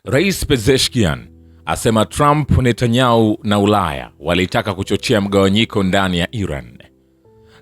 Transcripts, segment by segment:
Rais Pezeshkian asema Trump, Netanyahu na Ulaya walitaka kuchochea mgawanyiko ndani ya Iran.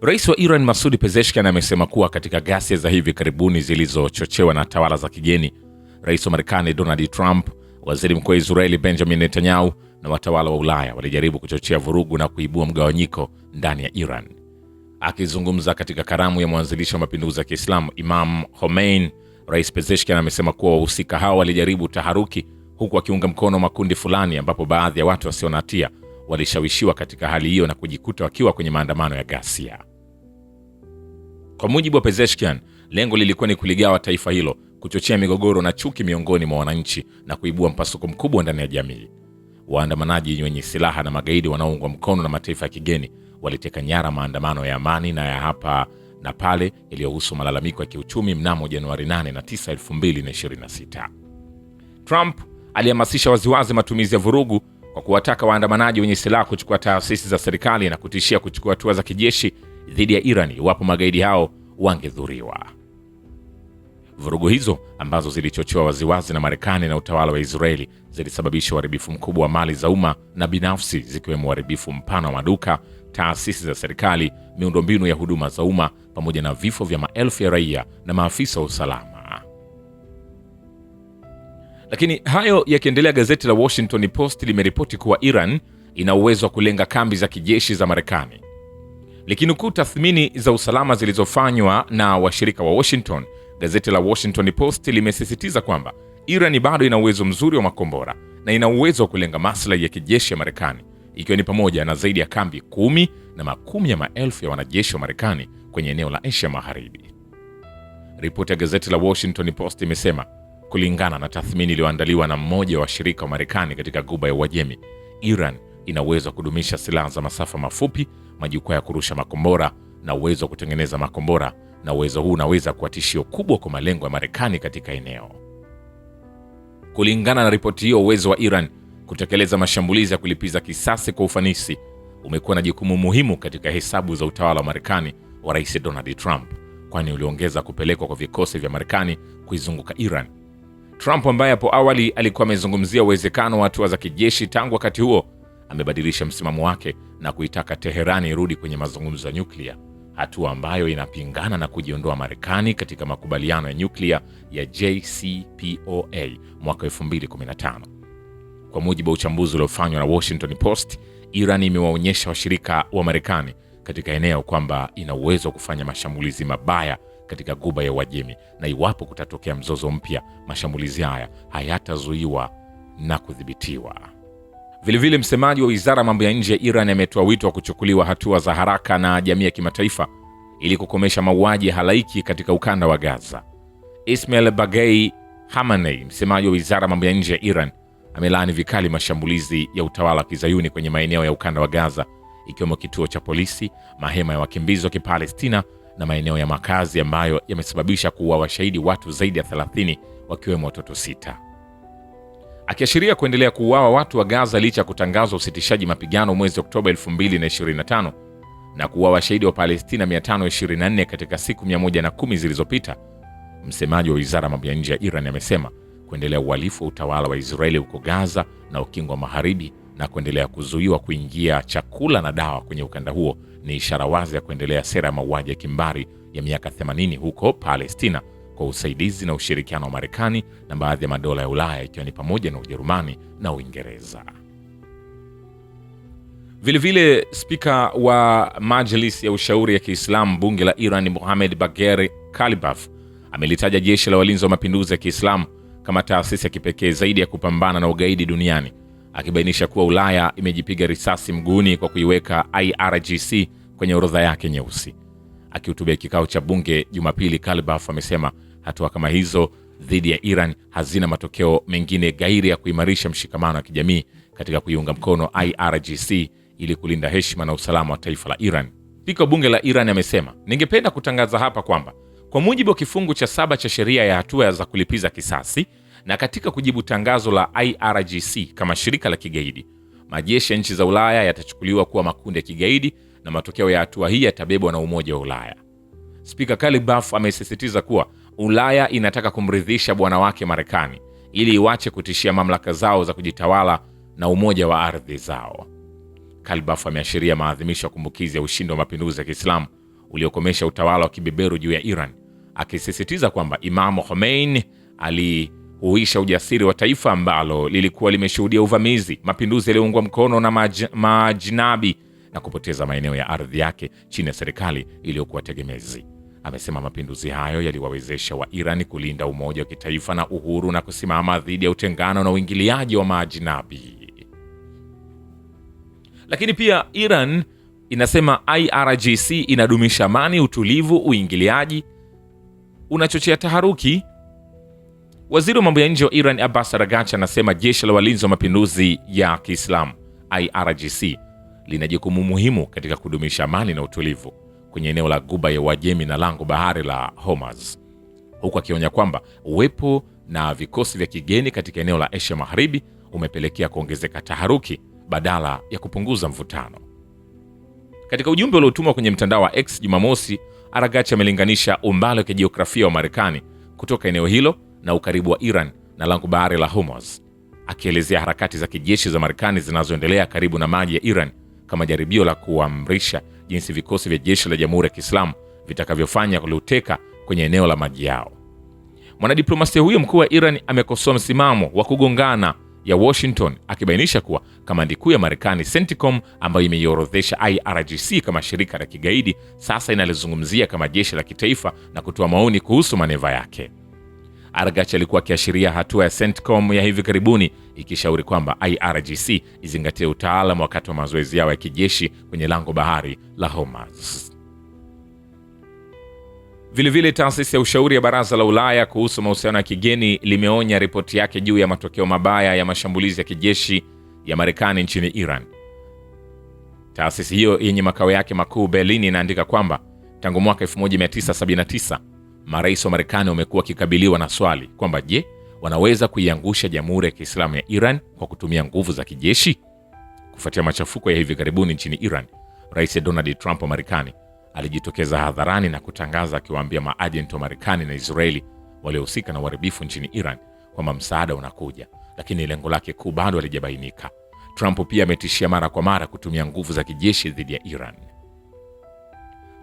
Rais wa Iran Masoud Pezeshkian amesema kuwa katika ghasia za hivi karibuni zilizochochewa na tawala za kigeni, Rais wa Marekani Donald Trump, Waziri Mkuu wa Israeli Benjamin Netanyahu na watawala wa Ulaya walijaribu kuchochea vurugu na kuibua mgawanyiko ndani ya Iran. Akizungumza katika karamu ya mwanzilishi wa mapinduzi ya Kiislamu Imam Khomeini, Rais Pezeshkian amesema kuwa wahusika hao walijaribu taharuki, huku akiunga mkono makundi fulani ambapo baadhi ya watu wasio na hatia walishawishiwa katika hali hiyo na kujikuta wakiwa kwenye maandamano ya ghasia. Kwa mujibu wa Pezeshkian, lengo lilikuwa ni kuligawa taifa hilo, kuchochea migogoro na chuki miongoni mwa wananchi na kuibua mpasuko mkubwa ndani ya jamii. Waandamanaji wenye silaha na magaidi wanaoungwa mkono na mataifa ya kigeni waliteka nyara maandamano ya amani na ya hapa na pale yaliyohusu malalamiko ya kiuchumi mnamo Januari 8 na 9, 2026. Trump alihamasisha waziwazi matumizi ya vurugu kwa kuwataka waandamanaji wenye silaha kuchukua taasisi za serikali na kutishia kuchukua hatua za kijeshi dhidi ya Iran iwapo magaidi hao wangedhuriwa. Vurugu hizo ambazo zilichochewa waziwazi na Marekani na utawala wa Israeli zilisababisha uharibifu mkubwa wa mali za umma na binafsi, zikiwemo uharibifu mpana wa maduka, taasisi za serikali, miundombinu ya huduma za umma, pamoja na vifo vya maelfu ya raia na maafisa wa usalama. Lakini hayo yakiendelea, gazeti la Washington Post limeripoti kuwa Iran ina uwezo wa kulenga kambi za kijeshi za Marekani. Likinukuu tathmini za usalama zilizofanywa na washirika wa Washington, gazeti la Washington Post limesisitiza kwamba Iran bado ina uwezo mzuri wa makombora na ina uwezo wa kulenga maslahi ya kijeshi ya Marekani, ikiwa ni pamoja na zaidi ya kambi 10 na makumi ya maelfu ya wanajeshi wa Marekani kwenye eneo la Asia Magharibi. Ripoti ya gazeti la Washington Post imesema, kulingana na tathmini iliyoandaliwa na mmoja wa washirika wa Marekani katika Ghuba ya Uajemi, Iran ina uwezo wa kudumisha silaha za masafa mafupi, majukwaa ya kurusha makombora na uwezo wa kutengeneza makombora, na uwezo huu unaweza kuwa tishio kubwa kwa malengo ya Marekani katika eneo. Kulingana na ripoti hiyo, uwezo wa Iran kutekeleza mashambulizi ya kulipiza kisasi kwa ufanisi umekuwa na jukumu muhimu katika hesabu za utawala wa Marekani wa Rais Donald Trump, kwani uliongeza kupelekwa kwa vikosi vya Marekani kuizunguka Iran. Trump, ambaye hapo awali alikuwa amezungumzia uwezekano wa hatua za kijeshi, tangu wakati huo amebadilisha msimamo wake na kuitaka Teherani irudi kwenye mazungumzo ya nyuklia, hatua ambayo inapingana na kujiondoa Marekani katika makubaliano ya nyuklia ya JCPOA mwaka 2015. Kwa mujibu wa uchambuzi uliofanywa na Washington Post, Iran imewaonyesha washirika wa Marekani katika eneo kwamba ina uwezo wa kufanya mashambulizi mabaya katika Ghuba ya Uajemi, na iwapo kutatokea mzozo mpya, mashambulizi haya hayatazuiwa na kudhibitiwa. Vilevile, msemaji wa Wizara ya Mambo ya Nje ya Iran ametoa wito wa kuchukuliwa hatua za haraka na jamii ya kimataifa ili kukomesha mauaji ya halaiki katika ukanda wa Gaza. Ismail Baghei Hamanei, msemaji wa Wizara ya Mambo ya Nje ya Iran, amelaani vikali mashambulizi ya utawala wa Kizayuni kwenye maeneo ya ukanda wa Gaza, ikiwemo kituo cha polisi, mahema ya wakimbizi wa Kipalestina na maeneo ya makazi ambayo yamesababisha kuwa washahidi watu zaidi ya 30, wakiwemo watoto 6. Akiashiria kuendelea kuuawa watu wa Gaza licha ya kutangazwa usitishaji mapigano mwezi Oktoba 2025 na kuuawa washahidi wa Palestina 524 katika siku 110 zilizopita, msemaji wa Wizara ya Mambo ya Nje ya Iran amesema kuendelea uhalifu wa utawala wa Israeli huko Gaza na Ukingo wa Magharibi na kuendelea kuzuiwa kuingia chakula na dawa kwenye ukanda huo ni ishara wazi ya kuendelea sera ya mauaji ya kimbari ya miaka 80 huko Palestina, kwa usaidizi na ushirikiano wa Marekani na baadhi ya madola ya Ulaya, ikiwa ni pamoja na Ujerumani na Uingereza. Vilevile, spika wa Majlis ya Ushauri ya Kiislamu bunge la Iran Mohammad Bagher Kalibaf amelitaja jeshi la walinzi wa mapinduzi ya Kiislamu kama taasisi ya kipekee zaidi ya kupambana na ugaidi duniani, akibainisha kuwa Ulaya imejipiga risasi mguuni kwa kuiweka IRGC kwenye orodha yake nyeusi. Akihutubia kikao cha bunge Jumapili, Kalibaf amesema hatua kama hizo dhidi ya Iran hazina matokeo mengine ghairi ya kuimarisha mshikamano wa kijamii katika kuiunga mkono IRGC ili kulinda heshima na usalama wa taifa la Iran. Spika wa bunge la Iran amesema, ningependa kutangaza hapa kwamba kwa mujibu wa kifungu cha 7 cha sheria ya hatua za kulipiza kisasi na katika kujibu tangazo la IRGC kama shirika la kigaidi, majeshi ya nchi za Ulaya yatachukuliwa kuwa makundi ya kigaidi na matokeo ya hatua hii yatabebwa na Umoja wa Ulaya. Spika Kalibaf amesisitiza kuwa Ulaya inataka kumridhisha bwana wake Marekani ili iwache kutishia mamlaka zao za kujitawala na umoja wa ardhi zao. Kalbaf ameashiria maadhimisho ya kumbukizi ya ushindi wa mapinduzi ya Kiislamu uliokomesha utawala wa kibeberu juu ya Iran, akisisitiza kwamba Imam Khomeini alihuisha ujasiri wa taifa ambalo lilikuwa limeshuhudia uvamizi, mapinduzi yaliyoungwa mkono na majinabi na kupoteza maeneo ya ardhi yake chini ya serikali iliyokuwa tegemezi. Amesema mapinduzi hayo yaliwawezesha wa Iran kulinda umoja wa kitaifa na uhuru na kusimama dhidi ya utengano na uingiliaji wa majinabi. Lakini pia Iran inasema IRGC inadumisha amani, utulivu, uingiliaji unachochea taharuki. Waziri wa mambo ya nje wa Iran Abbas Araghchi anasema jeshi la walinzi wa mapinduzi ya Kiislamu IRGC lina jukumu muhimu katika kudumisha amani na utulivu kwenye eneo la Ghuba ya Uajemi na lango bahari la Hormuz, huku akionya kwamba uwepo na vikosi vya kigeni katika eneo la Asia Magharibi umepelekea kuongezeka taharuki badala ya kupunguza mvutano. Katika ujumbe uliotumwa kwenye mtandao wa X Jumamosi, Araghchi amelinganisha umbali wa kijiografia wa Marekani kutoka eneo hilo na ukaribu wa Iran na lango bahari la Hormuz, akielezea harakati za kijeshi za Marekani zinazoendelea karibu na maji ya Iran kama jaribio la kuamrisha jinsi vikosi vya jeshi la Jamhuri ya Kiislamu vitakavyofanya kuluteka kwenye eneo la maji yao. Mwanadiplomasia huyo mkuu wa Iran amekosoa msimamo wa kugongana ya Washington, akibainisha kuwa kamandi kuu ya Marekani CENTCOM, ambayo imeiorodhesha IRGC kama shirika la kigaidi, sasa inalizungumzia kama jeshi la kitaifa na kutoa maoni kuhusu maneva yake. Araghchi alikuwa akiashiria hatua ya CENTCOM ya hivi karibuni ikishauri kwamba IRGC izingatie utaalamu wakati wa mazoezi yao ya kijeshi kwenye lango bahari la Hormuz. Vilevile, taasisi ya ushauri ya Baraza la Ulaya kuhusu mahusiano ya kigeni limeonya ripoti yake juu ya matokeo mabaya ya mashambulizi ya kijeshi ya Marekani nchini Iran. Taasisi hiyo yenye makao yake makuu Berlin inaandika kwamba tangu mwaka 1979 marais wa Marekani wamekuwa wakikabiliwa na swali kwamba je, wanaweza kuiangusha Jamhuri ya Kiislamu ya Iran kwa kutumia nguvu za kijeshi? Kufuatia machafuko ya hivi karibuni nchini Iran, Rais Donald Trump wa Marekani alijitokeza hadharani na kutangaza, akiwaambia maajenti wa Marekani na Israeli waliohusika na uharibifu nchini Iran kwamba msaada unakuja, lakini lengo lake kuu bado halijabainika. Trump pia ametishia mara kwa mara kutumia nguvu za kijeshi dhidi ya Iran.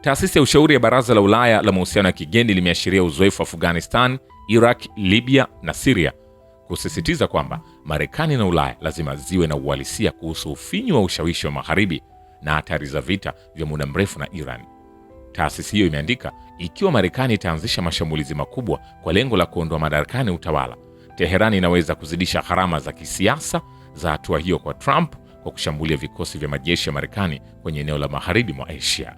Taasisi ya ushauri ya Baraza la Ulaya la mahusiano ya kigeni limeashiria uzoefu wa Afghanistan, Iraq, Libya na Syria, kusisitiza kwamba Marekani na Ulaya lazima ziwe na uhalisia kuhusu ufinyu wa ushawishi wa Magharibi na hatari za vita vya muda mrefu na Iran. Taasisi hiyo imeandika, ikiwa Marekani itaanzisha mashambulizi makubwa kwa lengo la kuondoa madarakani utawala, Teherani inaweza kuzidisha gharama za kisiasa za hatua hiyo kwa Trump kwa kushambulia vikosi vya majeshi ya Marekani kwenye eneo la magharibi mwa Asia.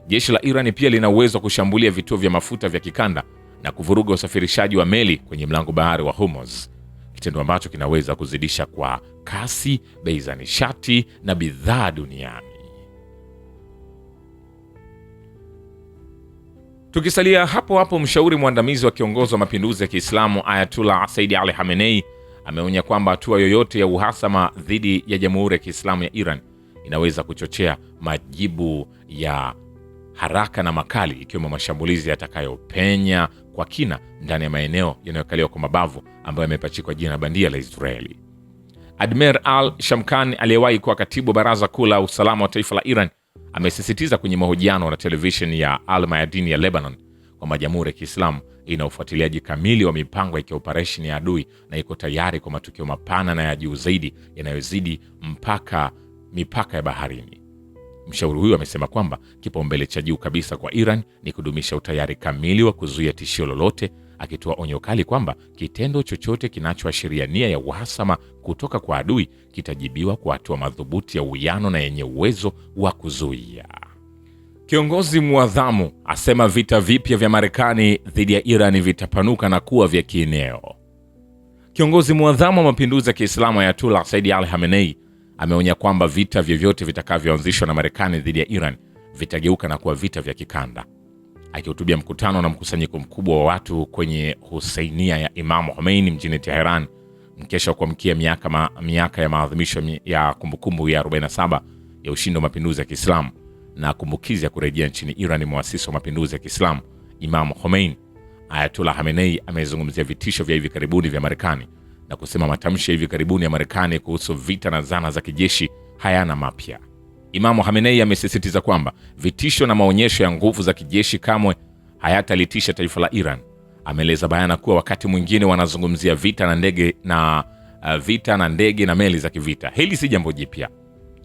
Jeshi la Iran pia lina uwezo wa kushambulia vituo vya mafuta vya kikanda na kuvuruga usafirishaji wa meli kwenye mlango bahari wa Hormuz, kitendo ambacho kinaweza kuzidisha kwa kasi bei za nishati na bidhaa duniani. Tukisalia hapo hapo, mshauri mwandamizi wa kiongozi wa mapinduzi ya Kiislamu Ayatollah Said Ali Khamenei ameonya kwamba hatua yoyote ya uhasama dhidi ya Jamhuri ya Kiislamu ya Iran inaweza kuchochea majibu ya haraka na makali, ikiwemo mashambulizi yatakayopenya kwa kina ndani ya maeneo yanayokaliwa kwa mabavu ambayo yamepachikwa jina bandia la Israeli. Admer al-Shamkhani, aliyewahi kuwa katibu baraza kuu la usalama wa taifa la Iran, amesisitiza kwenye mahojiano na televisheni ya Al Mayadin ya Lebanon kwamba Jamhuri ya Kiislamu ina ufuatiliaji kamili wa mipango ya kioperesheni ya adui na iko tayari kwa matukio mapana na ya juu zaidi yanayozidi mipaka ya baharini. Mshauri huyo amesema kwamba kipaumbele cha juu kabisa kwa Iran ni kudumisha utayari kamili wa kuzuia tishio lolote, akitoa onyo kali kwamba kitendo chochote kinachoashiria nia ya uhasama kutoka kwa adui kitajibiwa kwa hatua madhubuti ya uwiano na yenye uwezo wa kuzuia. Kiongozi muadhamu asema vita vipya vya Marekani dhidi ya Iran vitapanuka na kuwa vya kieneo. Kiongozi muadhamu wa mapinduzi ya Kiislamu Ayatollah Said Ali Khamenei ameonya kwamba vita vyovyote vitakavyoanzishwa na Marekani dhidi ya Iran vitageuka na kuwa vita vya kikanda. Akihutubia mkutano na mkusanyiko mkubwa wa watu kwenye Husainia ya Imam Khomeini mjini Teheran mkesha wa kuamkia miaka ya maadhimisho ya kumbukumbu ya 47 ya ushindi wa mapinduzi ya Kiislamu na kumbukizi ya kurejea nchini Iran muasisi wa mapinduzi ya Kiislamu Imam Khomeini, Ayatollah Khamenei amezungumzia vitisho vya hivi karibuni vya Marekani na kusema matamshi ya hivi karibuni ya Marekani kuhusu vita na zana za kijeshi hayana mapya. Imamu Khamenei amesisitiza kwamba vitisho na maonyesho ya nguvu za kijeshi kamwe hayatalitisha taifa la Iran. Ameeleza bayana kuwa wakati mwingine wanazungumzia vita na ndege na meli za kivita. Hili si jambo jipya,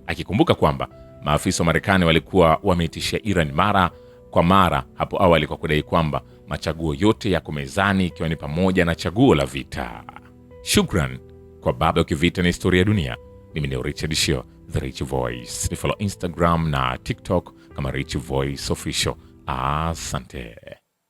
akikumbuka kwamba maafisa wa Marekani walikuwa wameitishia Iran mara kwa mara hapo awali kwa kudai kwamba machaguo yote yako mezani, ikiwa ni pamoja na chaguo la vita. Shukran kwa Baba Ukivita na Historia ya Dunia. Mimi ni Richard Shio, The Rich Voice. Ni follow Instagram na TikTok kama Rich Voice Official. Asante.